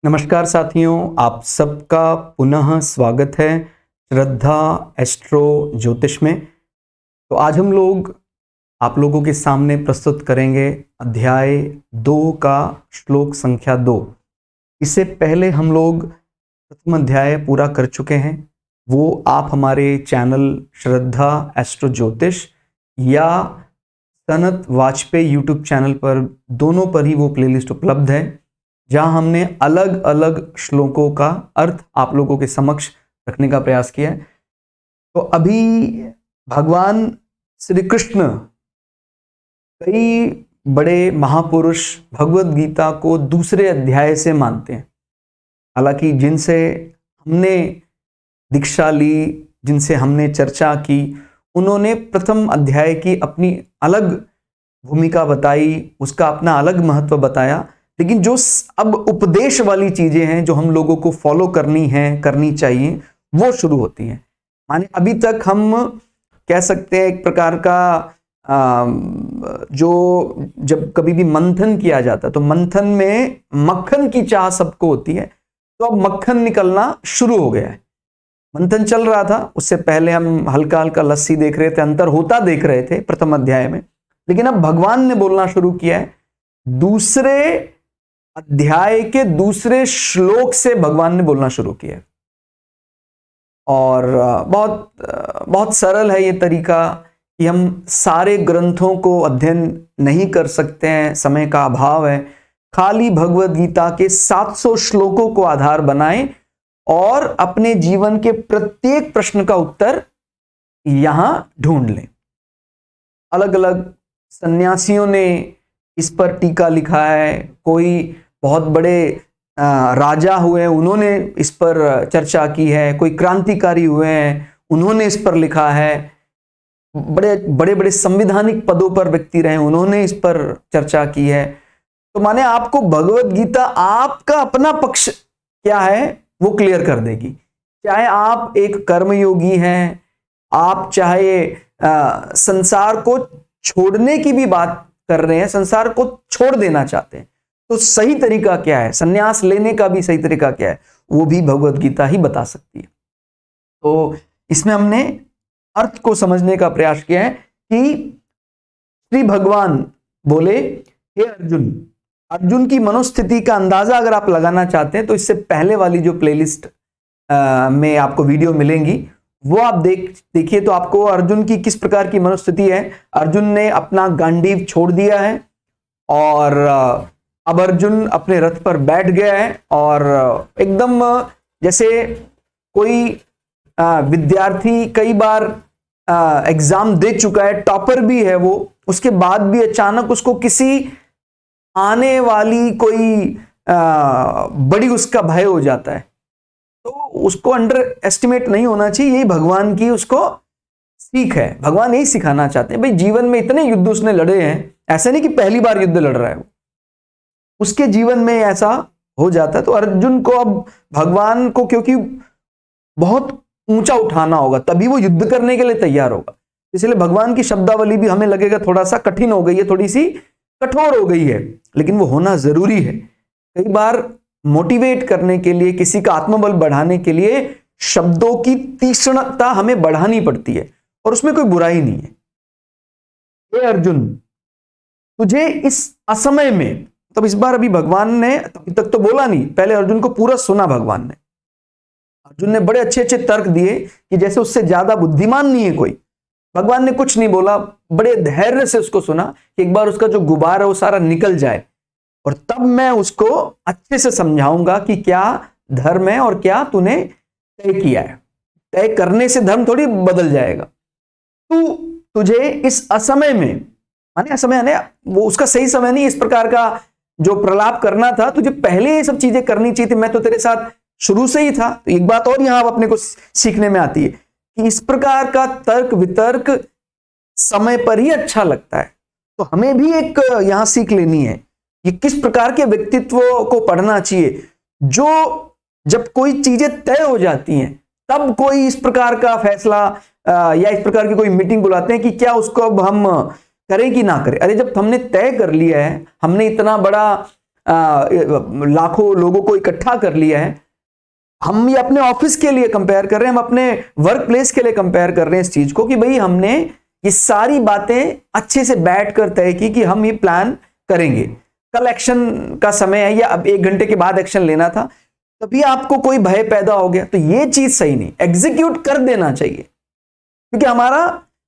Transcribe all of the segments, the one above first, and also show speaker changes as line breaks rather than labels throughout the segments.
नमस्कार साथियों, आप सबका पुनः स्वागत है श्रद्धा एस्ट्रो ज्योतिष में। तो आज हम लोग आप लोगों के सामने प्रस्तुत करेंगे अध्याय 2 का श्लोक संख्या 2। इससे पहले हम लोग प्रथम अध्याय पूरा कर चुके हैं। वो आप हमारे चैनल श्रद्धा एस्ट्रो ज्योतिष या सनत वाजपेयी यूट्यूब चैनल पर, दोनों पर ही वो प्लेलिस्ट उपलब्ध है, जहां हमने अलग अलग श्लोकों का अर्थ आप लोगों के समक्ष रखने का प्रयास किया है। तो अभी भगवान श्री कृष्ण कई बड़े महापुरुष भगवत गीता को दूसरे अध्याय से मानते हैं। हालांकि जिनसे हमने दीक्षा ली, जिनसे हमने चर्चा की, उन्होंने प्रथम अध्याय की अपनी अलग भूमिका बताई, उसका अपना अलग महत्व बताया। लेकिन जो अब उपदेश वाली चीजें हैं जो हम लोगों को फॉलो करनी है, करनी चाहिए, वो शुरू होती हैं। माने अभी तक हम कह सकते हैं एक प्रकार का जो जब कभी भी मंथन किया जाता है तो मंथन में मक्खन की चाह सबको होती है। तो अब मक्खन निकलना शुरू हो गया है। मंथन चल रहा था, उससे पहले हम हल्का हल्का लस्सी देख रहे थे, अंतर होता देख रहे थे प्रथम अध्याय में। लेकिन अब भगवान ने बोलना शुरू किया है। दूसरे अध्याय के दूसरे श्लोक से भगवान ने बोलना शुरू किया है। और बहुत सरल है ये तरीका कि हम सारे ग्रंथों को अध्ययन नहीं कर सकते हैं, समय का अभाव है। खाली भगवत गीता के 700 श्लोकों को आधार बनाएं और अपने जीवन के प्रत्येक प्रश्न का उत्तर यहां ढूंढ लें। अलग अलग सन्यासियों ने इस पर टीका लिखा है, कोई बहुत बड़े राजा हुए, उन्होंने इस पर चर्चा की है, कोई क्रांतिकारी हुए हैं, उन्होंने इस पर लिखा है, बड़े बड़े बड़े संविधानिक पदों पर व्यक्ति रहे, उन्होंने इस पर चर्चा की है। तो माने आपको भगवत गीता आपका अपना पक्ष क्या है वो क्लियर कर देगी। चाहे आप एक कर्मयोगी हैं, आप चाहे संसार को छोड़ने की भी बात कर रहे हैं, संसार को छोड़ देना चाहते हैं, तो सही तरीका क्या है, संन्यास लेने का भी सही तरीका क्या है, वो भी भगवत गीता ही बता सकती है। तो इसमें हमने अर्थ को समझने का प्रयास किया है कि श्री भगवान बोले, हे अर्जुन, अर्जुन की मनोस्थिति का अंदाजा अगर आप लगाना चाहते हैं तो इससे पहले वाली जो प्लेलिस्ट में आपको वीडियो मिलेंगी वो आप देखिए तो आपको अर्जुन की किस प्रकार की मनोस्थिति है। अर्जुन ने अपना गांडीव छोड़ दिया है और अब अर्जुन अपने रथ पर बैठ गया है और एकदम जैसे कोई विद्यार्थी कई बार एग्जाम दे चुका है, टॉपर भी है वो, उसके बाद भी अचानक उसको किसी आने वाली कोई बड़ी उसका भय हो जाता है, तो उसको अंडर एस्टिमेट नहीं होना चाहिए। यही भगवान की उसको सीख है। भगवान यही सिखाना चाहते हैं। भाई जीवन में इतने युद्ध उसने लड़े हैं, ऐसा नहीं कि पहली बार युद्ध लड़ रहा है वो, उसके जीवन में ऐसा हो जाता है। तो अर्जुन को अब भगवान को क्योंकि बहुत ऊंचा उठाना होगा तभी वो युद्ध करने के लिए तैयार होगा, इसलिए भगवान की शब्दावली भी हमें लगेगा थोड़ा सा कठिन हो गई है, थोड़ी सी कठोर हो गई है, लेकिन वो होना जरूरी है। कई बार मोटिवेट करने के लिए, किसी का आत्मबल बढ़ाने के लिए शब्दों की तीक्ष्णता हमें बढ़ानी पड़ती है और उसमें कोई बुराई नहीं है। हे अर्जुन, तुझे इस असमय में, तब इस बार अभी भगवान ने अभी तक तो बोला नहीं, पहले अर्जुन को पूरा सुना भगवान ने। अर्जुन ने बड़े अच्छे अच्छे तर्क दिए कि जैसे उससे ज्यादा बुद्धिमान नहीं है कोई। भगवान ने कुछ नहीं बोला, बड़े धैर्य से उसको सुना कि एक बार उसका जो गुबार है वो सारा निकल जाए और तब मैं उसको अच्छे से समझाऊंगा कि क्या धर्म है और क्या तूने तय किया है। तय करने से धर्म थोड़ी बदल जाएगा। तुझे इस असमय में, माने असमय ने वो उसका सही समय नहीं, इस प्रकार का जो प्रलाप करना था, तुझे पहले ये सब चीजें करनी चाहिए थी, मैं तो तेरे साथ शुरू से ही था। तो एक बात और यहां अपने को सीखने में आती है कि इस प्रकार का तर्क वितर्क समय पर ही अच्छा लगता है। तो हमें भी एक यहां सीख लेनी है कि किस प्रकार के व्यक्तित्व को पढ़ना चाहिए। जो जब कोई चीजें तय हो जाती हैं तब कोई इस प्रकार का फैसला या इस प्रकार की कोई मीटिंग बुलाते हैं कि क्या उसको अब हम करें कि ना करें। अरे जब हमने तय कर लिया है, हमने इतना बड़ा लाखों लोगों को इकट्ठा कर लिया है। हम ये अपने ऑफिस के लिए कंपेयर कर रहे हैं, हम अपने वर्क प्लेस के लिए कंपेयर कर रहे हैं इस चीज को कि भाई हमने ये सारी बातें अच्छे से बैठ कर तय की कि हम ये प्लान करेंगे, कल एक्शन का समय है या अब 1 घंटे के बाद एक्शन लेना था, तभी आपको कोई भय पैदा हो गया, तो ये चीज सही नहीं। एग्जीक्यूट कर देना चाहिए, क्योंकि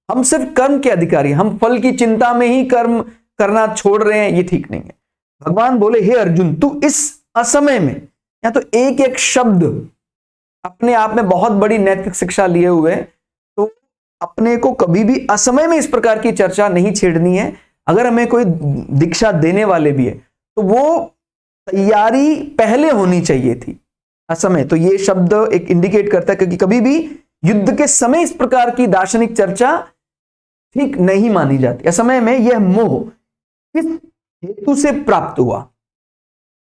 हम सिर्फ कर्म के अधिकारी, हम फल की चिंता में ही कर्म करना छोड़ रहे हैं, ये ठीक नहीं है। भगवान बोले, हे अर्जुन, तू इस असमय में, या तो एक एक शब्द अपने आप में बहुत बड़ी नैतिक शिक्षा लिए हुए, तो अपने को कभी भी असमय में इस प्रकार की चर्चा नहीं छेड़नी है। अगर हमें कोई दीक्षा देने वाले भी है तो वो तैयारी पहले होनी चाहिए थी। असमय, तो ये शब्द एक इंडिकेट करता है, क्योंकि कभी भी युद्ध के समय इस प्रकार की दार्शनिक चर्चा ठीक नहीं मानी जाती। असमय में यह मोह किस हेतु से प्राप्त हुआ?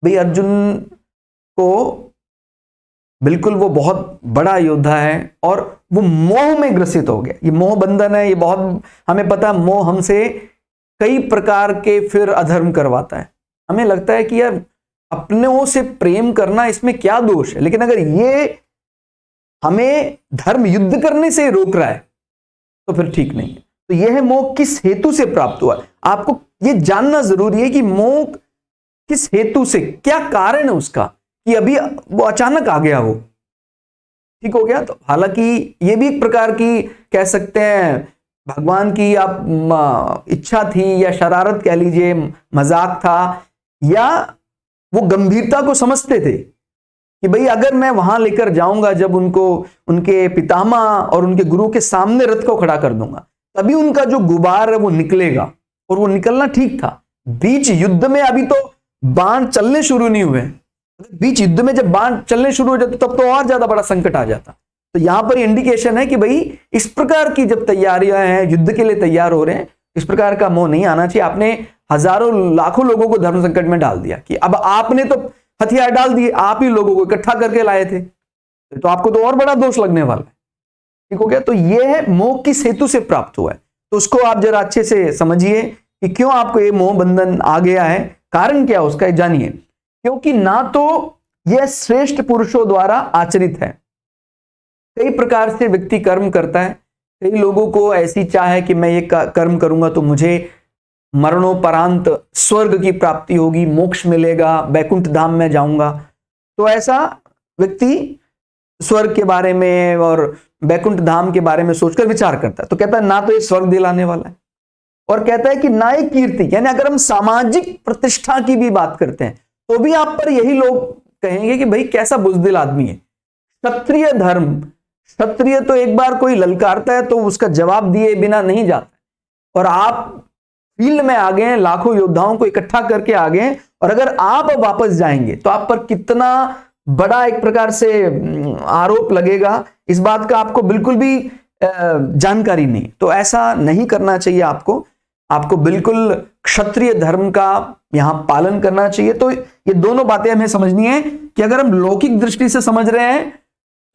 भाई अर्जुन को बिल्कुल वो बहुत बड़ा योद्धा है और वो मोह में ग्रसित हो गया। ये मोह बंधन है, ये बहुत हमें पता है। मोह हमसे कई प्रकार के फिर अधर्म करवाता है। हमें लगता है कि यार अपनों से प्रेम करना, इसमें क्या दोष है, लेकिन अगर ये हमें धर्म युद्ध करने से रोक रहा है तो फिर ठीक नहीं है। तो यह मोह किस हेतु से प्राप्त हुआ, आपको ये जानना जरूरी है कि मोह किस हेतु से, क्या कारण है उसका कि अभी वो अचानक आ गया, वो ठीक हो गया। तो हालांकि ये भी एक प्रकार की कह सकते हैं भगवान की आप इच्छा थी या शरारत कह लीजिए, मजाक था, या वो गंभीरता को समझते थे कि भाई अगर मैं वहां लेकर जाऊंगा, जब उनको उनके पितामह और उनके गुरु के सामने रथ को खड़ा कर दूंगा, तभी उनका जो गुबार है वो निकलेगा, और वो निकलना ठीक था। बीच युद्ध में अभी तो बाण चलने शुरू नहीं हुए, बीच युद्ध में जब बाण चलने शुरू हो जाते तब तो और ज्यादा बड़ा संकट आ जाता। तो यहां पर इंडिकेशन है कि भाई इस प्रकार की जब तैयारियां हैं, युद्ध के लिए तैयार हो रहे हैं, इस प्रकार का मोह नहीं आना चाहिए। आपने हजारों लाखों लोगों को धर्म संकट में डाल दिया कि अब आपने तो हथियार डाल दिए, आप ही लोगों को इकट्ठा करके लाए थे, तो आपको तो और बड़ा दोष लगने वाला है, ठीक हो गया। तो यह है मोह किस हेतु से प्राप्त हुआ है, तो उसको आप जरा अच्छे से समझिए कि क्यों आपको ये मोह बंधन आ गया है, कारण क्या उसका जानिए। क्योंकि ना तो यह श्रेष्ठ पुरुषों द्वारा आचरित है। कई प्रकार से व्यक्ति कर्म करता है, कई लोगों को ऐसी चाह है कि मैं ये कर्म करूंगा तो मुझे मरणोपरांत स्वर्ग की प्राप्ति होगी, मोक्ष मिलेगा, बैकुंठ धाम में जाऊंगा। तो ऐसा व्यक्ति स्वर्ग के बारे में और बैकुंठ धाम के बारे में सोचकर विचार करता है, तो कहता है ना तो ये स्वर्ग दिलाने वाला है, और कहता है कि ना ये कीर्ति, यानी अगर हम सामाजिक प्रतिष्ठा की भी बात करते हैं तो भी आप पर यही लोग कहेंगे कि भाई कैसा बुजदिल आदमी है। क्षत्रिय धर्म, क्षत्रिय तो एक बार कोई ललकारता है तो उसका जवाब दिए बिना नहीं जाता, और आप फील्ड में आ गए हैं, लाखों योद्धाओं को इकट्ठा करके आ गए, और अगर आप अब वापस जाएंगे तो आप पर कितना बड़ा एक प्रकार से आरोप लगेगा, इस बात का आपको बिल्कुल भी जानकारी नहीं। तो ऐसा नहीं करना चाहिए आपको बिल्कुल क्षत्रिय धर्म का यहां पालन करना चाहिए। तो ये दोनों बातें हमें समझनी है कि अगर हम लौकिक दृष्टि से समझ रहे हैं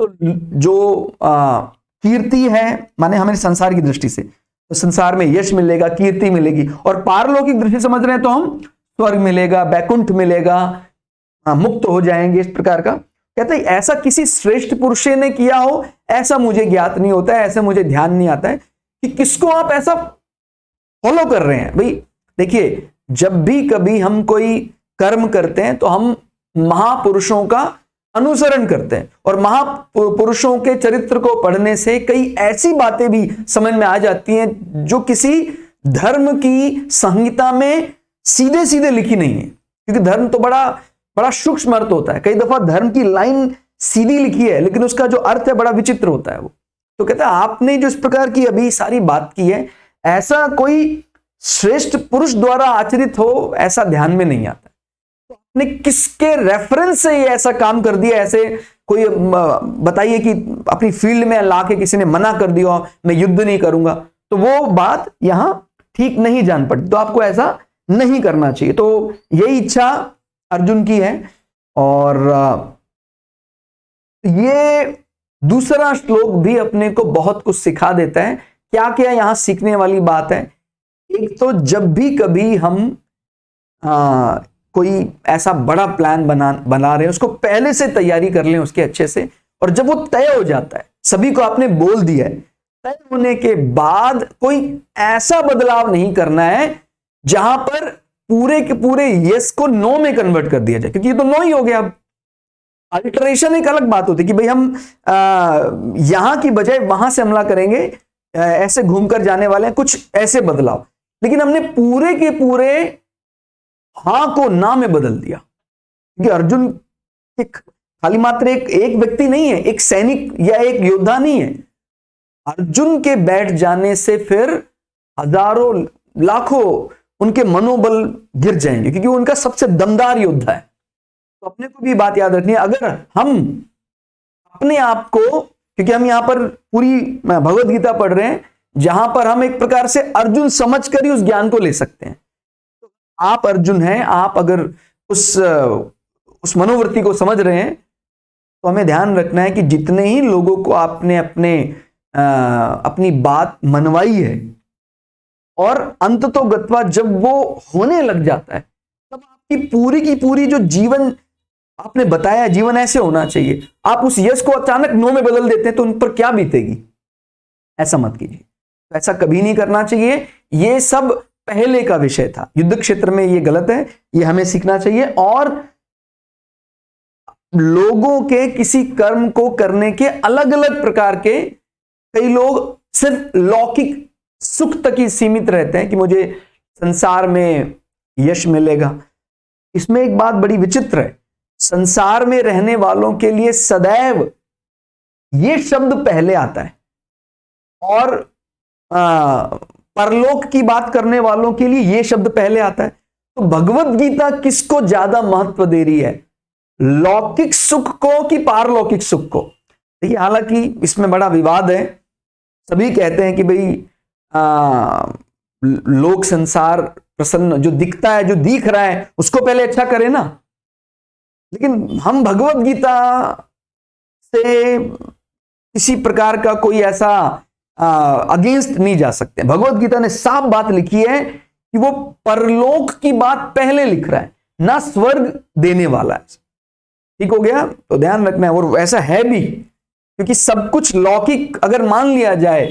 तो जो कीर्ति है, माने हमें संसार की दृष्टि से, तो संसार में यश मिलेगा, कीर्ति मिलेगी, और पारलौकिक दृष्टि समझ रहे हैं तो हम स्वर्ग मिलेगा, बैकुंठ मिलेगा, मुक्त हो जाएंगे, इस प्रकार का। कहते हैं ऐसा किसी श्रेष्ठ पुरुष ने किया हो ऐसा मुझे ज्ञात नहीं होता है, ऐसे मुझे ध्यान नहीं आता है कि किसको आप ऐसा फॉलो कर रहे हैं। भाई देखिए, जब भी कभी हम कोई कर्म करते हैं तो हम महापुरुषों का अनुसरण करते हैं, और महापुरुषों के चरित्र को पढ़ने से कई ऐसी बातें भी समझ में आ जाती हैं जो किसी धर्म की संहिता में सीधे सीधे लिखी नहीं है, क्योंकि धर्म तो बड़ा बड़ा सूक्ष्म अर्थ होता है। कई दफा धर्म की लाइन सीधी लिखी है लेकिन उसका जो अर्थ है बड़ा विचित्र होता है वो। तो कहता है आपने जो इस प्रकार की अभी सारी बात की है, ऐसा कोई श्रेष्ठ पुरुष द्वारा आचरित हो ऐसा ध्यान में नहीं आता। तो आपने किसके रेफरेंस से ये ऐसा काम कर दिया, ऐसे कोई बताइए कि अपनी फील्ड में ला के किसी ने मना कर दिया मैं युद्ध नहीं करूंगा, तो वो बात यहां ठीक नहीं जान पड़ती। तो आपको ऐसा नहीं करना चाहिए। तो यही इच्छा अर्जुन की है। और ये दूसरा श्लोक भी अपने को बहुत कुछ सिखा देता है। क्या क्या यहां सीखने वाली बात है? एक तो जब भी कभी हम कोई ऐसा बड़ा प्लान बना रहे हैं, उसको पहले से तैयारी कर लें उसके अच्छे से, और जब वो तय हो जाता है, सभी को आपने बोल दिया है, तय होने के बाद कोई ऐसा बदलाव नहीं करना है जहां पर पूरे के पूरे यस को नो में कन्वर्ट कर दिया जाए, क्योंकि ये तो नो ही हो गया। अब अल्टरेशन एक अलग बात होती है कि भाई हम यहां की बजाय वहां से हमला करेंगे, ऐसे घूमकर जाने वाले हैं, कुछ ऐसे बदलाव। लेकिन हमने पूरे के पूरे हां को ना में बदल दिया, क्योंकि अर्जुन एक खाली मात्र एक व्यक्ति नहीं है, एक सैनिक या एक योद्धा नहीं है। अर्जुन के बैठ जाने से फिर हजारों लाखों उनके मनोबल गिर जाएंगे, क्योंकि वो उनका सबसे दमदार योद्धा है। तो अपने को भी बात याद रखनी है, अगर हम अपने आप को, क्योंकि हम यहां पर पूरी भगवत गीता पढ़ रहे हैं जहां पर हम एक प्रकार से अर्जुन समझकर ही उस ज्ञान को ले सकते हैं। तो आप अर्जुन हैं, आप अगर उस मनोवृत्ति को समझ रहे हैं, तो हमें ध्यान रखना है कि जितने ही लोगों को आपने अपनी बात मनवाई है, और अंततोगत्वा जब वो होने लग जाता है, तब आपकी पूरी की पूरी जो जीवन आपने बताया जीवन ऐसे होना चाहिए, आप उस यश को अचानक नो में बदल देते हैं, तो उन पर क्या बीतेगी। ऐसा मत कीजिए, ऐसा कभी नहीं करना चाहिए। ये सब पहले का विषय था, युद्ध क्षेत्र में ये गलत है, ये हमें सीखना चाहिए। और लोगों के किसी कर्म को करने के अलग अलग प्रकार के, कई लोग सिर्फ लौकिक सुख तक ही सीमित रहते हैं कि मुझे संसार में यश मिलेगा। इसमें एक बात बड़ी विचित्र है, संसार में रहने वालों के लिए सदैव ये शब्द पहले आता है, और परलोक की बात करने वालों के लिए ये शब्द पहले आता है। तो भगवत गीता किसको ज्यादा महत्व दे रही है, लौकिक सुख को कि पारलौकिक सुख को। देखिए, हालांकि इसमें बड़ा विवाद है, सभी कहते हैं कि भाई लोक संसार प्रसन्न, जो दिखता है, जो दिख रहा है, उसको पहले अच्छा करे ना। लेकिन हम भगवत गीता से किसी प्रकार का कोई ऐसा अगेंस्ट नहीं जा सकते। भगवत गीता ने साफ बात लिखी है कि वो परलोक की बात पहले लिख रहा है, ना स्वर्ग देने वाला है। ठीक हो गया, तो ध्यान रखना है। और ऐसा है भी, क्योंकि सब कुछ लौकिक अगर मान लिया जाए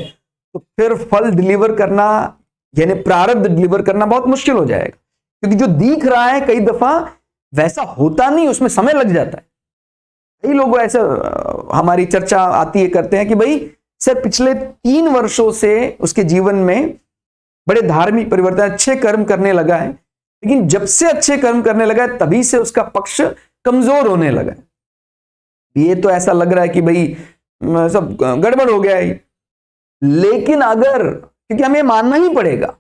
तो फिर फल डिलीवर करना, यानी प्रारब्ध डिलीवर करना बहुत मुश्किल हो जाएगा, क्योंकि जो दिख रहा है कई दफा वैसा होता नहीं, उसमें समय लग जाता है। कई लोग ऐसे हमारी चर्चा आती है, करते हैं कि भाई सर पिछले 3 वर्षों से उसके जीवन में बड़े धार्मिक परिवर्तन, अच्छे कर्म करने लगा है, लेकिन जब से अच्छे कर्म करने लगा है तभी से उसका पक्ष कमजोर होने लगा है। ये तो ऐसा लग रहा है कि भाई सब गड़बड़ हो गया है। लेकिन अगर, क्योंकि हमें मानना ही पड़ेगा,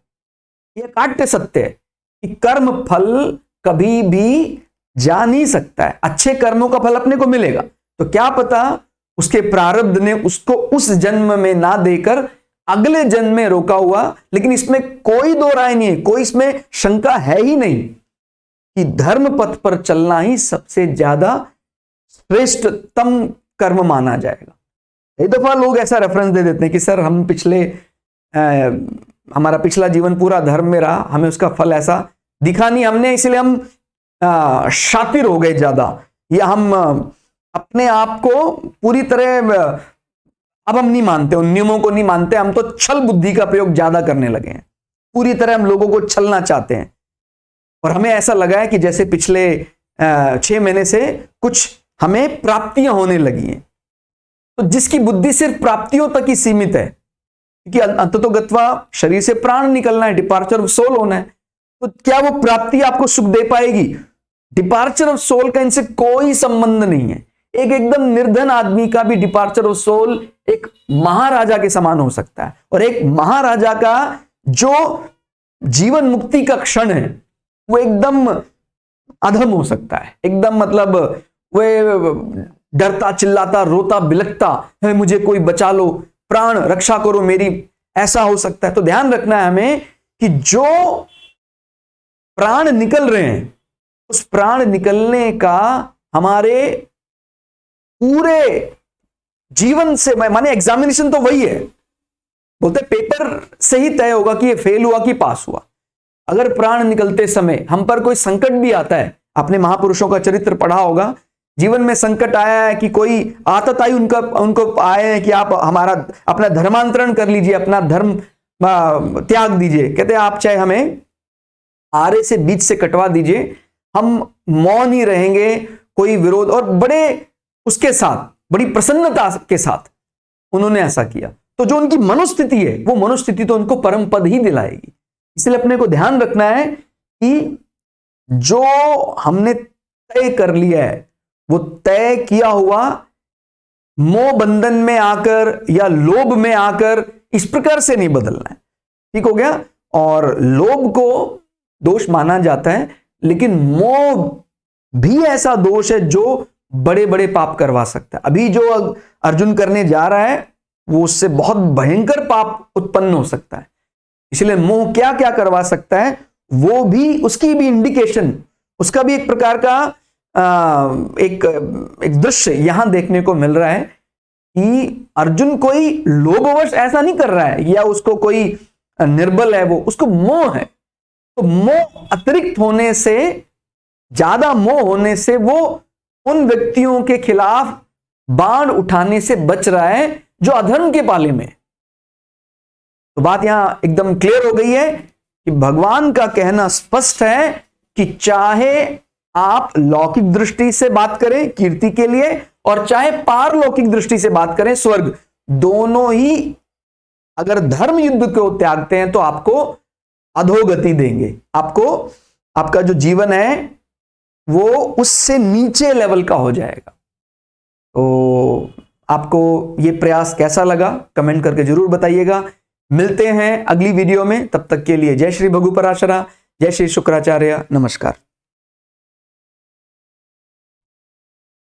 यह काट्य सत्य है कि कर्म फल कभी भी जा नहीं सकता है। अच्छे कर्मों का फल अपने को मिलेगा, तो क्या पता उसके प्रारब्ध ने उसको उस जन्म में ना देकर अगले जन्म में रोका हुआ। लेकिन इसमें कोई दो राय नहीं है, कोई इसमें शंका है ही नहीं कि धर्म पथ पर चलना ही सबसे ज्यादा श्रेष्ठतम कर्म माना जाएगा। कई दफा लोग ऐसा रेफरेंस दे देते हैं कि सर हम हमारा पिछला जीवन पूरा धर्म में रहा, हमें उसका फल ऐसा दिखा नहीं हमने, इसलिए हम शातिर हो गए ज्यादा, या हम अपने आप को पूरी तरह अब हम नहीं मानते, उन नियमों को नहीं मानते, हम तो छल बुद्धि का प्रयोग ज्यादा करने लगे हैं, पूरी तरह हम लोगों को छलना चाहते हैं। और हमें ऐसा लगा है कि जैसे पिछले 6 महीने से कुछ हमें प्राप्तियां होने लगी हैं। तो जिसकी बुद्धि सिर्फ प्राप्तियों तक ही सीमित है, क्योंकि अंततोगत्वा शरीर से प्राण निकलना है, डिपार्चर ऑफ सोल होना है, तो क्या वो प्राप्ति आपको सुख दे पाएगी? डिपार्चर ऑफ सोल का इनसे कोई संबंध नहीं है। एक एकदम निर्धन आदमी का भी डिपार्चर ऑफ सोल एक महाराजा के समान हो सकता है, और एक महाराजा का जो जीवन मुक्ति का क्षण है वो एकदम अधम हो सकता है, एकदम मतलब वह डरता चिल्लाता रोता बिलखता है, मुझे कोई बचा लो, प्राण रक्षा करो मेरी, ऐसा हो सकता है। तो ध्यान रखना है हमें कि जो प्राण निकल रहे हैं, उस प्राण निकलने का हमारे पूरे जीवन से, माने एग्जामिनेशन तो वही है, बोलते पेपर से ही तय होगा कि ये फेल हुआ कि पास हुआ। अगर प्राण निकलते समय हम पर कोई संकट भी आता है, आपने महापुरुषों का चरित्र पढ़ा होगा, जीवन में संकट आया है कि कोई आतत आई उनको आए हैं कि आप हमारा अपना धर्मांतरण कर लीजिए, अपना धर्म त्याग दीजिए। कहते हैं आप चाहे हमें आरे से बीच से कटवा दीजिए, हम मौन ही रहेंगे, कोई विरोध, और बड़े उसके साथ बड़ी प्रसन्नता के साथ उन्होंने ऐसा किया। तो जो उनकी मनोस्थिति है, वो मनोस्थिति तो उनको परम पद ही दिलाएगी। इसलिए अपने को ध्यान रखना है कि जो हमने तय कर लिया है वो तय किया हुआ मोह बंधन में आकर या लोभ में आकर इस प्रकार से नहीं बदलना है। ठीक हो गया। और लोभ को दोष माना जाता है, लेकिन मोह भी ऐसा दोष है जो बड़े बड़े पाप करवा सकता है। अभी जो अर्जुन करने जा रहा है वो उससे बहुत भयंकर पाप उत्पन्न हो सकता है। इसलिए मोह क्या क्या करवा सकता है वो भी, उसकी भी इंडिकेशन, उसका भी एक प्रकार का एक दृश्य यहां देखने को मिल रहा है कि अर्जुन कोई लोभवश ऐसा नहीं कर रहा है या उसको कोई निर्बल है, वो उसको मोह है। तो मोह अतिरिक्त होने से, ज्यादा मोह होने से वो उन व्यक्तियों के खिलाफ बाण उठाने से बच रहा है जो अधर्म के पाले में। तो बात यहां एकदम क्लियर हो गई है कि भगवान का कहना स्पष्ट है कि चाहे आप लौकिक दृष्टि से बात करें कीर्ति के लिए और चाहे पारलौकिक दृष्टि से बात करें स्वर्ग, दोनों ही अगर धर्म युद्ध को त्यागते हैं तो आपको अधोगति देंगे। आपको, आपका जो जीवन है वो उससे नीचे लेवल का हो जाएगा। तो आपको ये प्रयास कैसा लगा कमेंट करके जरूर बताइएगा। मिलते हैं अगली वीडियो में, तब तक के लिए जय श्री भगु पराशरा, जय श्री शुक्राचार्य, नमस्कार।